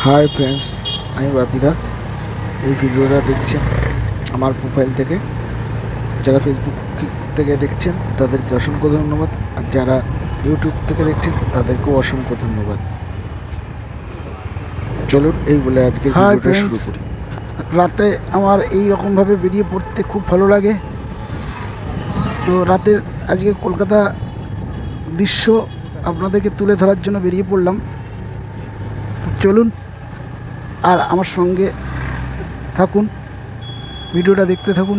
Hi friends, আমি বাপিদা। এই ভিডিওটা দেখছেন আমার প্রোফাইল থেকে। যারা ফেসবুক থেকে দেখছেন তাদেরকে অসংখ্য ধন্যবাদ, আর যারা ইউটিউব থেকে দেখছেন তাদেরকেও অসংখ্য ধন্যবাদ। চলুন এই বলে আজকের ভিডিওটা শুরু করি। রাতে আমার এই রকমভাবে বেরিয়ে পড়তে খুব ভালো লাগে। তো রাতের আজকে কলকাতা দৃশ্য আপনাদেরকে তুলে ধরার জন্য বেরিয়ে পড়লাম। চলুন আর আমার সঙ্গে থাকুন, ভিডিওটা দেখতে থাকুন।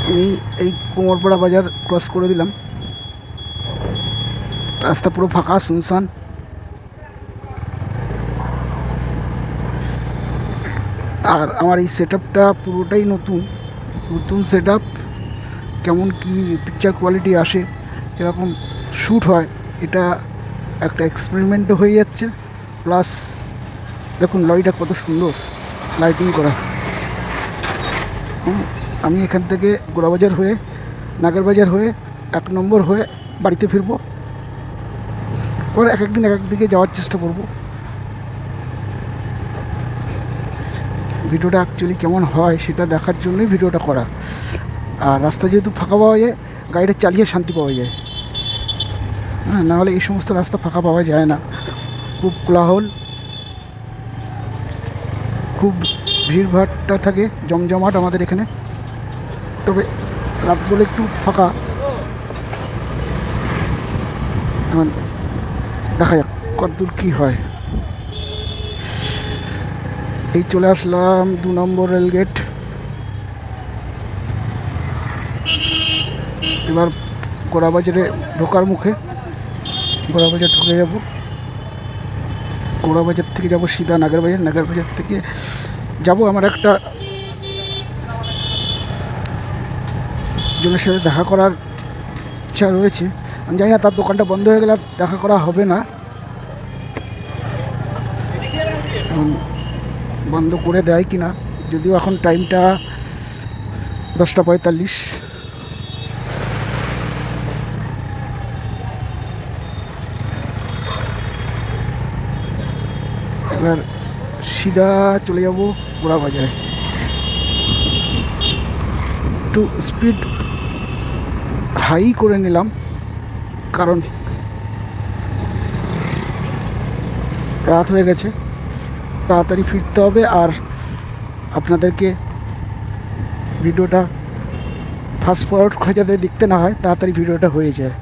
আমি এই কোমরপাড়া বাজার ক্রস করে দিলাম। রাস্তা পুরো ফাঁকা, শুনশান। আর আমার এই সেট আপটা পুরোটাই নতুন সেট আপ। কেমন কি পিকচার কোয়ালিটি আসে, কীরকম শ্যুট হয়, এটা একটা এক্সপেরিমেন্টও হয়ে যাচ্ছে। প্লাস দেখুন লরিটা কত সুন্দর লাইটিং করা। আমি এখান থেকে গোড়াবাজার হয়ে, নাগেরবাজার হয়ে, 1 নম্বর হয়ে বাড়িতে ফিরবো। ওর এক একদিন এক একদিকে যাওয়ার চেষ্টা করব। ভিডিওটা অ্যাকচুয়ালি কেমন হয় সেটা দেখার জন্যই ভিডিওটা করা। আর রাস্তা যেহেতু ফাঁকা পাওয়া যায়, গাড়িটা চালিয়ে শান্তি পাওয়া যায়। হ্যাঁ, নাহলে এই সমস্ত রাস্তা ফাঁকা পাওয়া যায় না। খুব কোলাহল, খুব ভিড়ভাড়টা থাকে, জমজমাট আমাদের এখানে। তবে রাত বলে একটু ফাঁকা। এখন দেখা যাক কতদূর কী হয়। এই চলে আসলাম 2 নম্বর রেলগেট। এবার গোড়াবাজারে ঢোকার মুখে। গোড়াবাজার ঢুকে যাব। গোড়াবাজার থেকে যাব সিধা নাগেরবাজার। নাগেরবাজার থেকে যাব আমার একটা জনের সাথে দেখা করার ইচ্ছা রয়েছে। আমি জানি না তার দোকানটা বন্ধ হয়ে গেলে দেখা করা হবে না, বন্ধ করে দেয় কি না। যদিও এখন টাইমটা 10:45। এবার সিধা চলে যাব গোড়াবাজারে। একটু স্পিড হাই করে নিলাম, কারণ রাত হয়ে গেছে, তাড়াতাড়ি ফিরতে হবে। আর আপনাদেরকে ভিডিওটা ফাস্ট ফরওয়ার্ড করে যাতে দেখতে না হয়, তাড়াতাড়ি ভিডিওটা হয়ে যায়।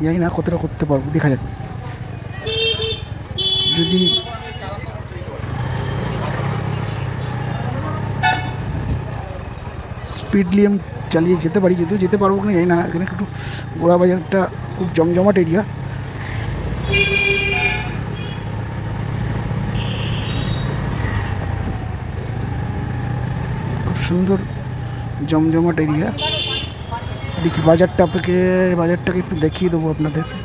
জানি না কতটা করতে পারবো, দেখা যাক। যদি স্পিডলি আমি চালিয়ে যেতে পারি, যদিও যেতে পারবো কিনা জানি না। এখানে একটু গোড়াবাজারটা খুব জমজমাট এরিয়া। খুব সুন্দর জমজমাট এরিয়া। দেখি বাজারটাকে একটু দেখিয়ে দেবো আপনাদেরকে।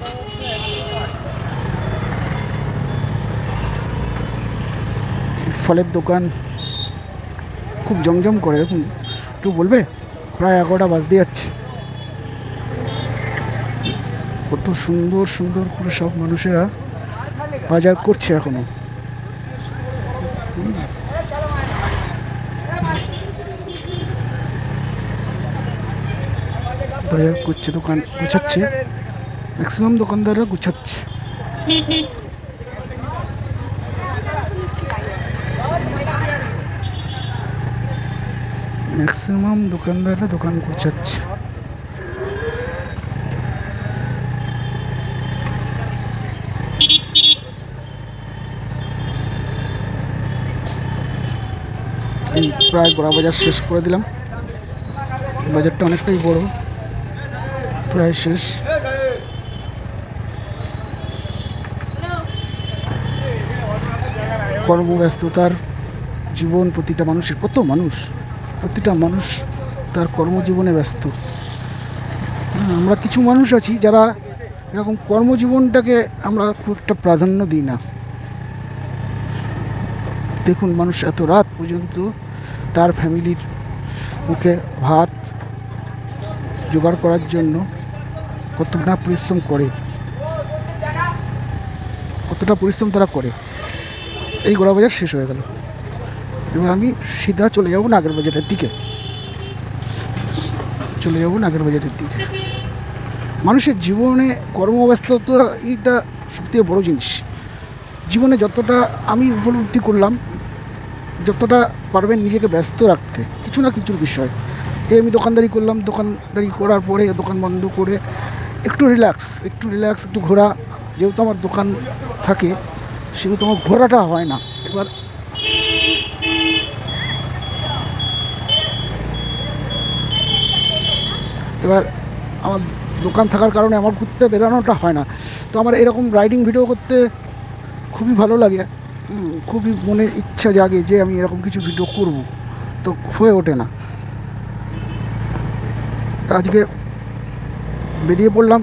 ফলের দোকান খুব জমজম করে। দেখুন, একটু বলবে, প্রায় 11টা বাজতে যাচ্ছে। কত সুন্দর সুন্দর করে সব মানুষেরা বাজার করছে এখনো। বাজার করছে, দোকান গুছাচ্ছে। ম্যাক্সিমাম দোকানদাররা গুছাচ্ছে। দোকান গুছাচ্ছে। এই প্রায় গোড়াবাজার শেষ করে দিলাম। বাজারটা অনেকটাই বড়, প্রায় শেষ। কর্মব্যস্ততার জীবন প্রতিটা মানুষের, প্রতিটা মানুষ তার কর্মজীবনে ব্যস্ত। আমরা কিছু মানুষ আছি যারা এরকম কর্মজীবনটাকে আমরা খুব একটা প্রাধান্য দিই না। দেখুন, মানুষ এত রাত পর্যন্ত তার ফ্যামিলির মুখে ভাত জোগাড় করার জন্য কত না পরিশ্রম করে, কত কতটা পরিশ্রম তারা করে। এই গোড়া বাজার শেষ হয়ে গেল, এবার আমি সিধা চলে যাব নাগের বাজারের দিকে। মানুষের জীবনে কর্মব্যস্ততা এইটা সবথেকে বড় জিনিস। জীবনে যতটা আমি উপলব্ধি করলাম, যতটা পারবেন নিজেকে ব্যস্ত রাখতে কিছু না কিছুর বিষয়। আমি দোকানদারি করলাম, দোকানদারি করার পরে দোকান বন্ধ করে একটু রিল্যাক্স, একটু ঘোরা। যেহেতু আমার দোকান থাকে সেহেতু আমার ঘোরাটা হয় না। এবার আমার দোকান থাকার কারণে আমার ঘুরতে বেরোনোটা হয় না। তো আমার এরকম রাইডিং ভিডিও করতে খুবই ভালো লাগে, খুবই মনে ইচ্ছা জাগে যে আমি এরকম কিছু ভিডিও করব, তো হয়ে ওঠে না। তা আজকে বেরিয়ে পড়লাম,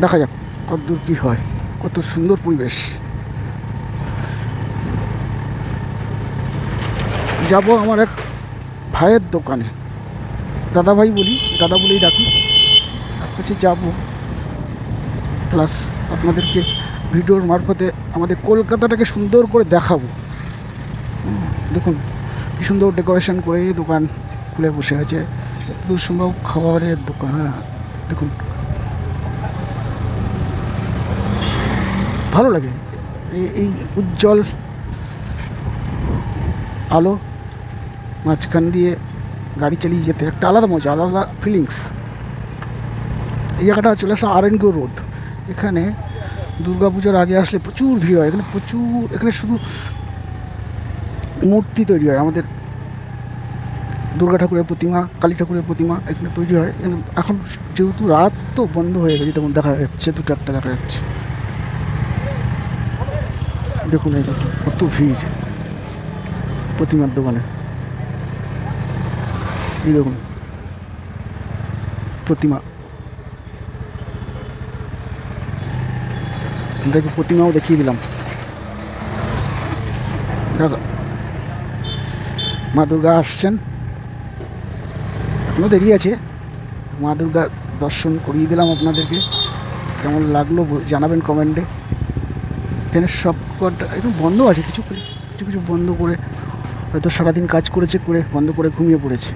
দেখা যাক কতদূর কী হয়। কত সুন্দর পরিবেশ। যাব আমার এক ভাইয়ের দোকানে, দাদা ভাই বলি, দাদা বলেই ডাকি, তার কাছে যাবো। প্লাস আপনাদেরকে ভিডিওর মারফতে আমাদের কলকাতাটাকে সুন্দর করে দেখাবো। দেখুন কী সুন্দর ডেকোরেশন করে দোকান খুলে বসে আছে, যতদূর সম্ভব খাবারের দোকান। হ্যাঁ দেখুন, ভালো লাগে এই উজ্জ্বল আলো মাঝখান দিয়ে গাড়ি চালিয়ে যেতে একটা আলাদা মজা, আলাদা ফিলিংস। এই জায়গাটা চলে আসলাম RNK রোড। এখানে দুর্গাপুজোর আগে আসলে প্রচুর ভিড় হয়। এখানে শুধু মূর্তি তৈরি হয়, আমাদের দুর্গা ঠাকুরের প্রতিমা, কালী ঠাকুরের প্রতিমা এখানে তৈরি হয়। এখানে এখন যেহেতু রাত তো বন্ধ হয়ে গেছে, তেমন দেখা যাচ্ছে দুটো একটা দেখা যাচ্ছে। দেখুন এই কত ভিড় প্রতিমার দোকানে। এই দেখুন প্রতিমা, দেখো প্রতিমাও দেখিয়ে দিলাম। দেখো মা দুর্গা আসছেন, এখনও দেরি আছে। মা দুর্গার দর্শন করিয়ে দিলাম আপনাদেরকে। কেমন লাগলো জানাবেন কমেন্টে। এখানে সব কটা একদম বন্ধ আছে, কিছু বন্ধ করে হয়তো সারাদিন কাজ করেছে, করে বন্ধ করে ঘুমিয়ে পড়েছে।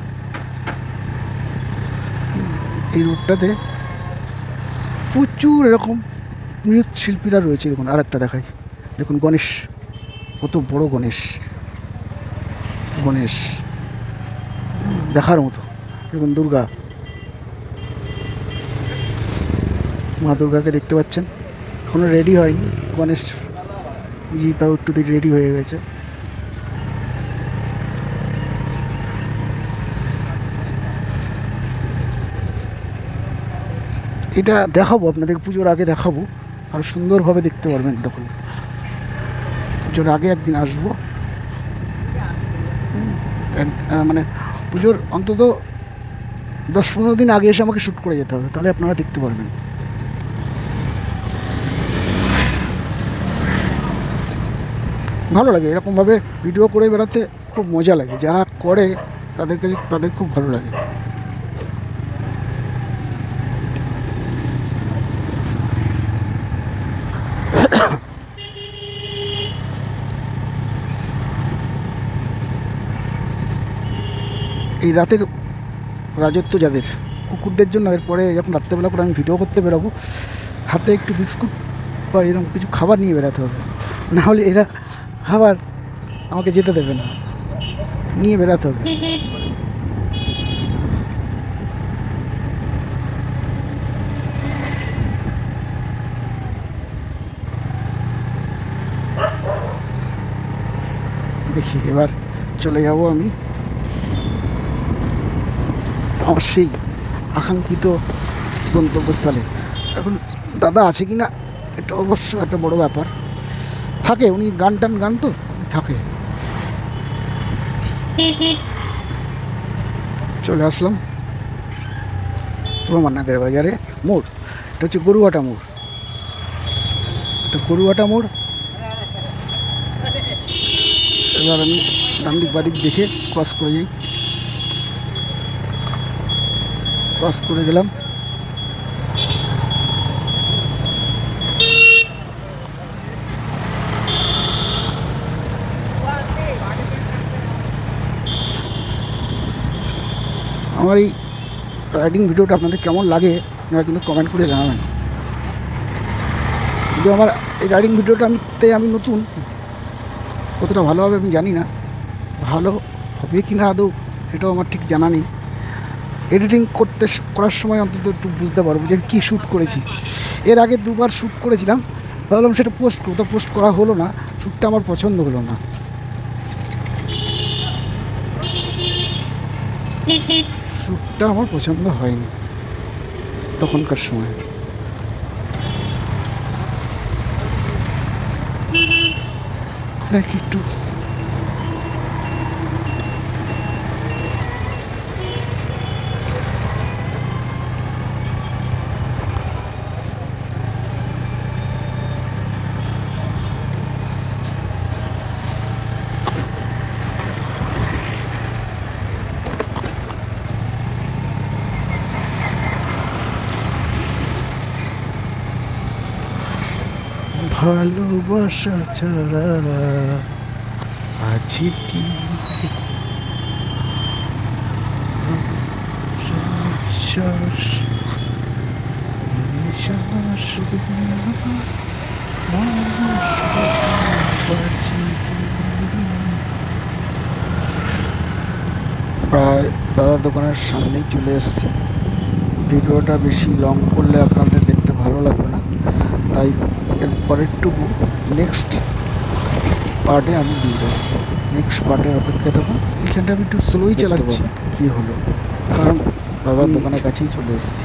এই রোডটাতে প্রচুর এরকম মৃৎশিল্পীরা রয়েছে। দেখুন আর একটা দেখাই, দেখুন গণেশ, কত বড় গণেশ দেখার মতো। দেখুন দুর্গা, মা দুর্গাকে দেখতে পাচ্ছেন, এখনও রেডি হয়নি গণেশ জি, তাও একটু রেডি হয়ে গেছে। এটা দেখাবো আপনাদের, পুজোর আগে দেখাবো, আর সুন্দরভাবে দেখতে পারবেন। দেখুন পুজোর আগে একদিন আসবো, মানে পুজোর অন্তত 10-15 দিন আগে এসে আমাকে শ্যুট করে যেতে হবে, তাহলে আপনারা দেখতে পারবেন। ভালো লাগে এরকমভাবে ভিডিও করে বেড়াতে, খুব মজা লাগে। যারা করে তাদের খুব ভালো লাগে। এই রাতের রাজত্ব যাদের, কুকুরদের জন্য। এরপরে যখন রাত্রেবেলা করে আমি ভিডিও করতে বেরোবো, হাতে একটু বিস্কুট বা এরকম কিছু খাবার নিয়ে বেরোতে হবে, নাহলে এরা আবার আমাকে যেতে দেবে না, নিয়ে বেরোতে হবে। দেখি এবার চলে যাব আমি আমার সেই আকাঙ্ক্ষিত গন্তব্যস্থলে। এখন দাদা আছে কি না এটা অবশ্য একটা বড় ব্যাপার। থাকে, উনি গান তো থাকে। চলে আসলাম নাগের বাজারে মোড়। এটা হচ্ছে গরুহাটা মোড়। এবার আমি ডান দিক বাদিক দেখে ক্রস করে যাই। ক্রস করে গেলাম, আমার এই রাইডিং ভিডিওটা আপনাদের কেমন লাগে আপনারা কিন্তু কমেন্ট করে জানাবেন। কিন্তু আমার এই রাইডিং ভিডিওটা আমি নতুন, কতটা ভালো হবে আমি জানি না, ভালো হবে কি না আদৌ সেটাও আমার ঠিক জানা নেই। এডিটিং করার সময় অন্তত একটু বুঝতে পারবো যে কী শ্যুট করেছি। এর আগে 2বার শ্যুট করেছিলাম, ভাবলাম সেটা পোস্ট করবো, পোস্ট করা হলো না, শ্যুটটা আমার পছন্দ হলো না, শ্যুটটা আমার পছন্দ হয়নি তখনকার সময়। একটু ভালোবাসা ছাড়া আছে কি শ্বাস নিঃশ্বাস প্রায় দাদার দোকানের সামনেই চলে এসেছি। ভিডিওটা বেশি লং করলে আপনাদের দেখতে ভালো লাগবে না, তাই এর পরেরটুকু নেক্সট পার্টে আমি দিয়ে দেবো। নেক্সট পার্টের অপেক্ষা থাকুন। এখানটা আমি একটু স্লোই চালাচ্ছি, কী হলো কারণ দাদার দোকানের কাছেই চলে এসেছি।